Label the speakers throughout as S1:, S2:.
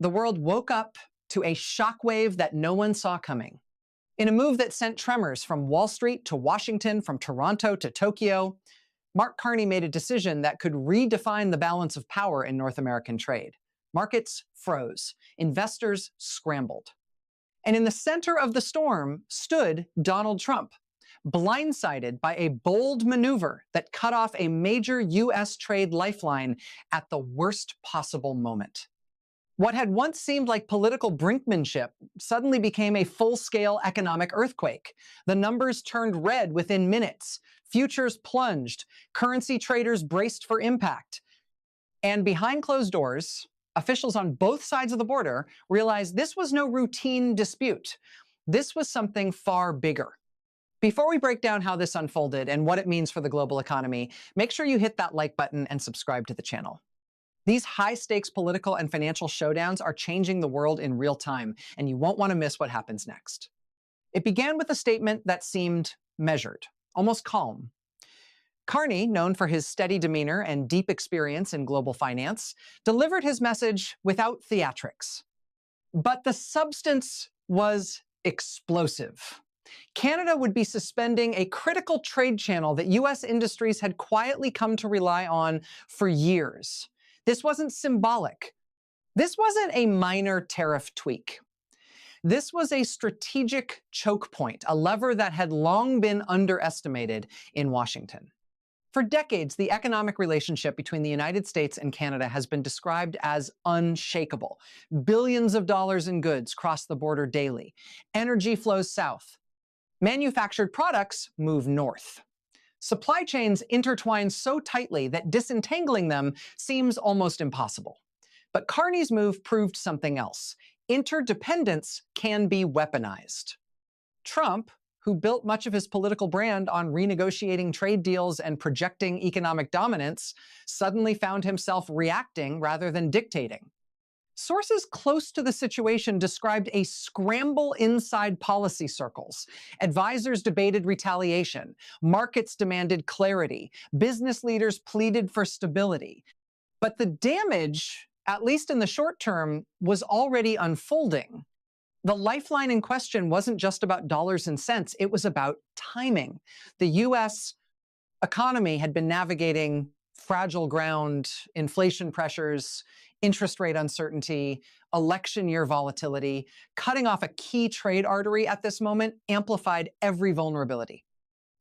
S1: the world woke up to a shockwave that no one saw coming. In a move that sent tremors from Wall Street to Washington, from Toronto to Tokyo, Mark Carney made a decision that could redefine the balance of power in North American trade. Markets froze. Investors scrambled. And in the center of the storm stood Donald Trump, blindsided by a bold maneuver that cut off a major U.S. trade lifeline at the worst possible moment. What had once seemed like political brinkmanship suddenly became a full-scale economic earthquake. The numbers turned red within minutes. Futures plunged. Currency traders braced for impact. And behind closed doors, officials on both sides of the border realized this was no routine dispute. This was something far bigger. Before we break down how this unfolded and what it means for the global economy, make sure you hit that like button and subscribe to the channel. These high-stakes political and financial showdowns are changing the world in real time, and you won't want to miss what happens next. It began with a statement that seemed measured, almost calm. Carney, known for his steady demeanor and deep experience in global finance, delivered his message without theatrics. But the substance was explosive. Canada would be suspending a critical trade channel that U.S. industries had quietly come to rely on for years. This wasn't symbolic. This wasn't a minor tariff tweak. This was a strategic choke point, a lever that had long been underestimated in Washington. For decades, the economic relationship between the United States and Canada has been described as unshakable. Billions of dollars in goods cross the border daily. Energy flows south. Manufactured products move north. Supply chains intertwine so tightly that disentangling them seems almost impossible. But Carney's move proved something else. Interdependence can be weaponized. Trump, who built much of his political brand on renegotiating trade deals and projecting economic dominance, suddenly found himself reacting rather than dictating. Sources close to the situation described a scramble inside policy circles. Advisors debated retaliation. Markets demanded clarity. Business leaders pleaded for stability. But the damage, at least in the short term, was already unfolding. The lifeline in question wasn't just about dollars and cents. It was about timing. The U.S. economy had been navigating fragile ground, inflation pressures, interest rate uncertainty, election year volatility. Cutting off a key trade artery at this moment amplified every vulnerability.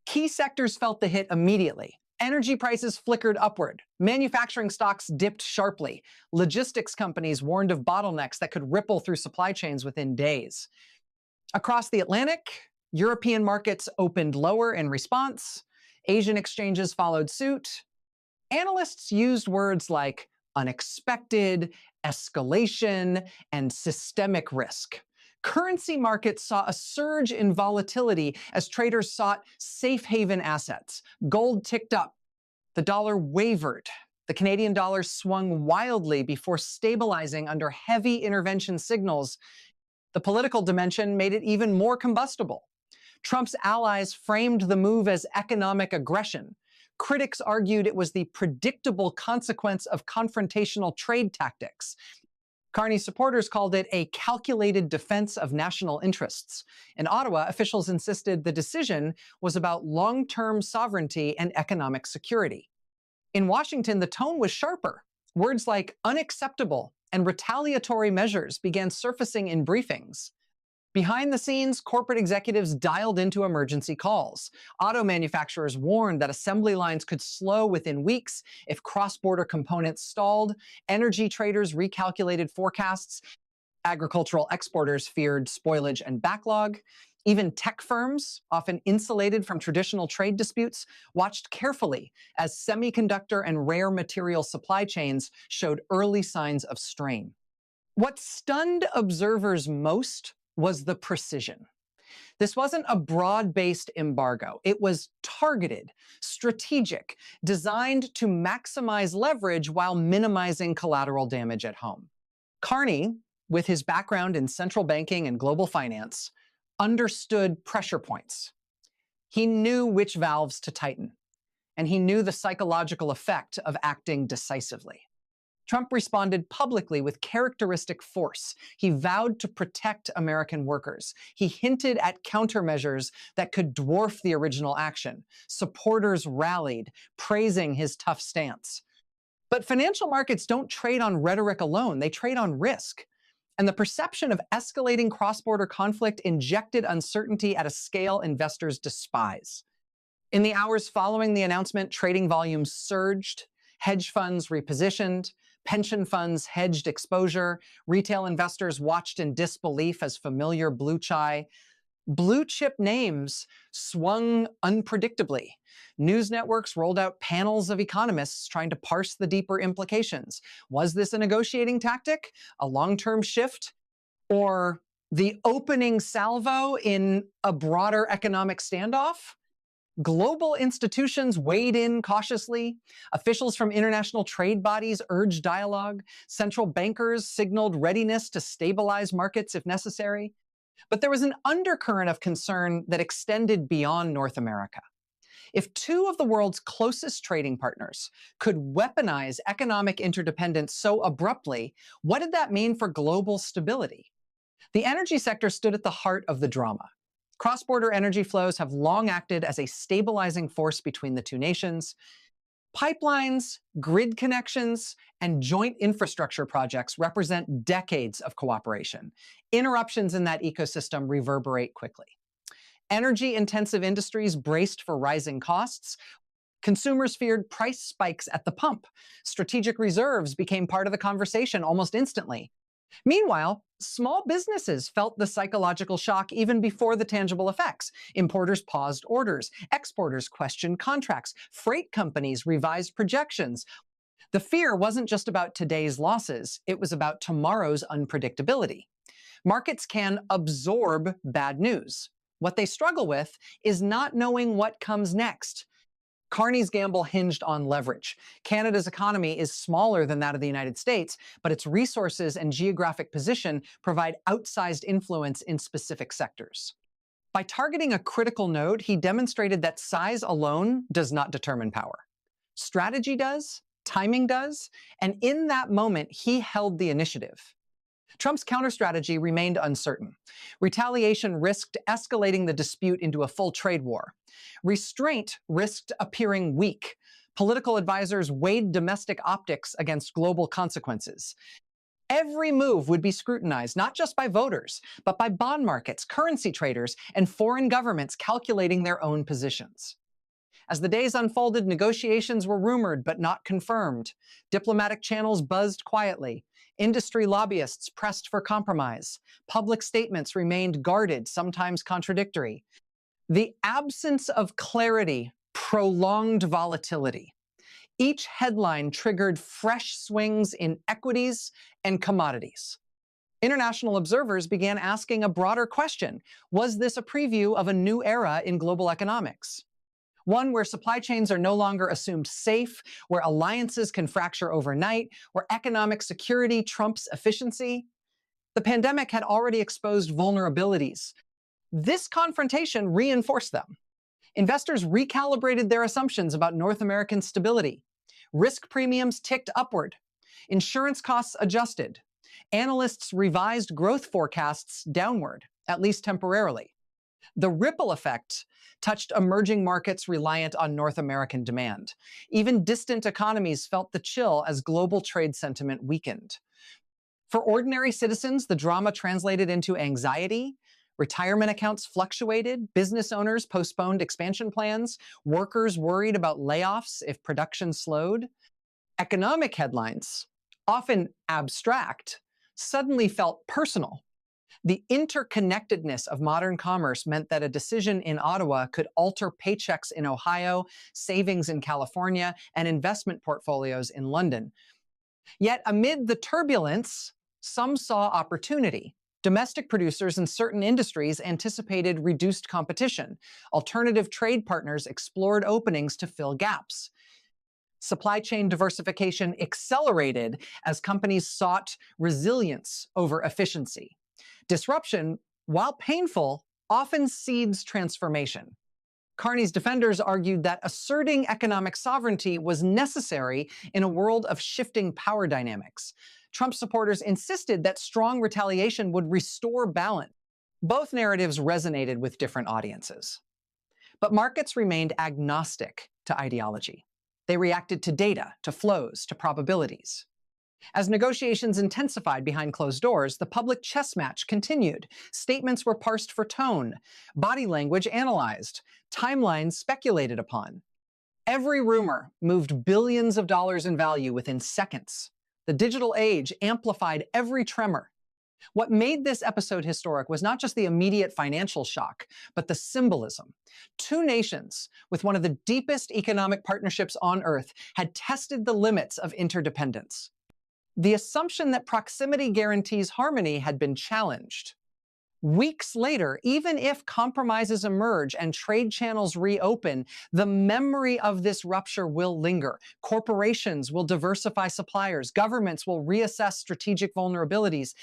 S1: Key sectors felt the hit immediately. Energy prices flickered upward. Manufacturing stocks dipped sharply. Logistics companies warned of bottlenecks that could ripple through supply chains within days. Across the Atlantic, European markets opened lower in response. Asian exchanges followed suit. Analysts used words like unexpected, escalation, and systemic risk. Currency markets saw a surge in volatility as traders sought safe haven assets. Gold ticked up. The dollar wavered. The Canadian dollar swung wildly before stabilizing under heavy intervention signals. The political dimension made it even more combustible. Trump's allies framed the move as economic aggression. Critics argued it was the predictable consequence of confrontational trade tactics. Carney's supporters called it a calculated defense of national interests. In Ottawa, officials insisted the decision was about long-term sovereignty and economic security. In Washington, the tone was sharper. Words like unacceptable and retaliatory measures began surfacing in briefings. Behind the scenes, corporate executives dialed into emergency calls. Auto manufacturers warned that assembly lines could slow within weeks if cross-border components stalled. Energy traders recalculated forecasts. Agricultural exporters feared spoilage and backlog. Even tech firms, often insulated from traditional trade disputes, watched carefully as semiconductor and rare material supply chains showed early signs of strain. What stunned observers most was the precision. This wasn't a broad-based embargo. It was targeted, strategic, designed to maximize leverage while minimizing collateral damage at home. Carney, with his background in central banking and global finance, understood pressure points. He knew which valves to tighten, and he knew the psychological effect of acting decisively. Trump responded publicly with characteristic force. He vowed to protect American workers. He hinted at countermeasures that could dwarf the original action. Supporters rallied, praising his tough stance. But financial markets don't trade on rhetoric alone, they trade on risk. And the perception of escalating cross-border conflict injected uncertainty at a scale investors despise. In the hours following the announcement, trading volumes surged, hedge funds repositioned, pension funds hedged exposure, retail investors watched in disbelief as familiar blue chip names swung unpredictably. News networks rolled out panels of economists trying to parse the deeper implications. Was this a negotiating tactic, a long-term shift, or the opening salvo in a broader economic standoff? Global institutions weighed in cautiously. Officials from international trade bodies urged dialogue. Central bankers signaled readiness to stabilize markets if necessary. But there was an undercurrent of concern that extended beyond North America. If two of the world's closest trading partners could weaponize economic interdependence so abruptly, what did that mean for global stability? The energy sector stood at the heart of the drama. Cross-border energy flows have long acted as a stabilizing force between the two nations. Pipelines, grid connections, and joint infrastructure projects represent decades of cooperation. Interruptions in that ecosystem reverberate quickly. Energy-intensive industries braced for rising costs. Consumers feared price spikes at the pump. Strategic reserves became part of the conversation almost instantly. Meanwhile, small businesses felt the psychological shock even before the tangible effects. Importers paused orders, exporters questioned contracts, freight companies revised projections. The fear wasn't just about today's losses, it was about tomorrow's unpredictability. Markets can absorb bad news. What they struggle with is not knowing what comes next. Carney's gamble hinged on leverage. Canada's economy is smaller than that of the United States, but its resources and geographic position provide outsized influence in specific sectors. By targeting a critical node, he demonstrated that size alone does not determine power. Strategy does, timing does, and in that moment, he held the initiative. Trump's counter-strategy remained uncertain. Retaliation risked escalating the dispute into a full trade war. Restraint risked appearing weak. Political advisors weighed domestic optics against global consequences. Every move would be scrutinized, not just by voters, but by bond markets, currency traders, and foreign governments calculating their own positions. As the days unfolded, negotiations were rumored but not confirmed. Diplomatic channels buzzed quietly. Industry lobbyists pressed for compromise. Public statements remained guarded, sometimes contradictory. The absence of clarity prolonged volatility. Each headline triggered fresh swings in equities and commodities. International observers began asking a broader question. Was this a preview of a new era in global economics? One where supply chains are no longer assumed safe, where alliances can fracture overnight, where economic security trumps efficiency. The pandemic had already exposed vulnerabilities. This confrontation reinforced them. Investors recalibrated their assumptions about North American stability. Risk premiums ticked upward. Insurance costs adjusted. Analysts revised growth forecasts downward, at least temporarily. The ripple effect touched emerging markets reliant on North American demand. Even distant economies felt the chill as global trade sentiment weakened. For ordinary citizens, the drama translated into anxiety. Retirement accounts fluctuated, business owners postponed expansion plans, workers worried about layoffs if production slowed. Economic headlines, often abstract, suddenly felt personal. The interconnectedness of modern commerce meant that a decision in Ottawa could alter paychecks in Ohio, savings in California, and investment portfolios in London. Yet amid the turbulence, some saw opportunity. Domestic producers in certain industries anticipated reduced competition. Alternative trade partners explored openings to fill gaps. Supply chain diversification accelerated as companies sought resilience over efficiency. Disruption, while painful, often seeds transformation. Carney's defenders argued that asserting economic sovereignty was necessary in a world of shifting power dynamics. Trump supporters insisted that strong retaliation would restore balance. Both narratives resonated with different audiences. But markets remained agnostic to ideology. They reacted to data, to flows, to probabilities. As negotiations intensified behind closed doors, the public chess match continued. Statements were parsed for tone, body language analyzed, timelines speculated upon. Every rumor moved billions of dollars in value within seconds. The digital age amplified every tremor. What made this episode historic was not just the immediate financial shock, but the symbolism. Two nations with one of the deepest economic partnerships on Earth had tested the limits of interdependence. The assumption that proximity guarantees harmony had been challenged. Weeks later, even if compromises emerge and trade channels reopen, the memory of this rupture will linger. Corporations will diversify suppliers. Governments will reassess strategic vulnerabilities.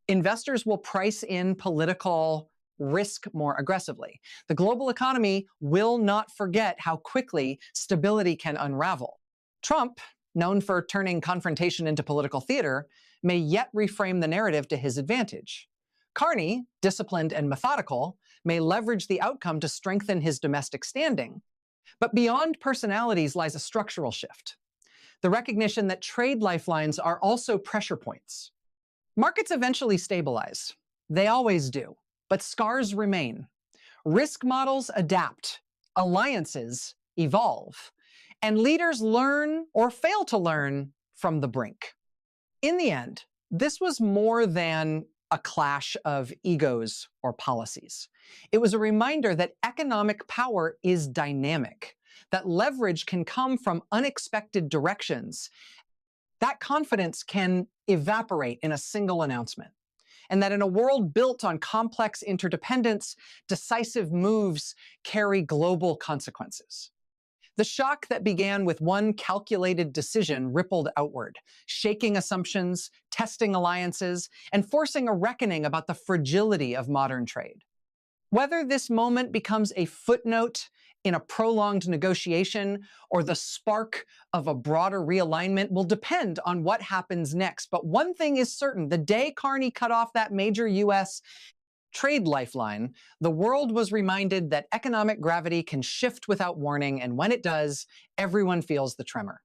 S1: Investors will price in political risk more aggressively. The global economy will not forget how quickly stability can unravel. Trump, known for turning confrontation into political theater, may yet reframe the narrative to his advantage. Carney, disciplined and methodical, may leverage the outcome to strengthen his domestic standing. But beyond personalities lies a structural shift. The recognition that trade lifelines are also pressure points. Markets eventually stabilize. They always do. But scars remain. Risk models adapt. Alliances evolve. And leaders learn or fail to learn from the brink. In the end, this was more than a clash of egos or policies. It was a reminder that economic power is dynamic, that leverage can come from unexpected directions. That confidence can evaporate in a single announcement. And that in a world built on complex interdependence, decisive moves carry global consequences. The shock that began with one calculated decision rippled outward, shaking assumptions, testing alliances, and forcing a reckoning about the fragility of modern trade. Whether this moment becomes a footnote in a prolonged negotiation or the spark of a broader realignment will depend on what happens next. But one thing is certain: the day Carney cut off that major U.S. trade lifeline, the world was reminded that economic gravity can shift without warning, and when it does, everyone feels the tremor.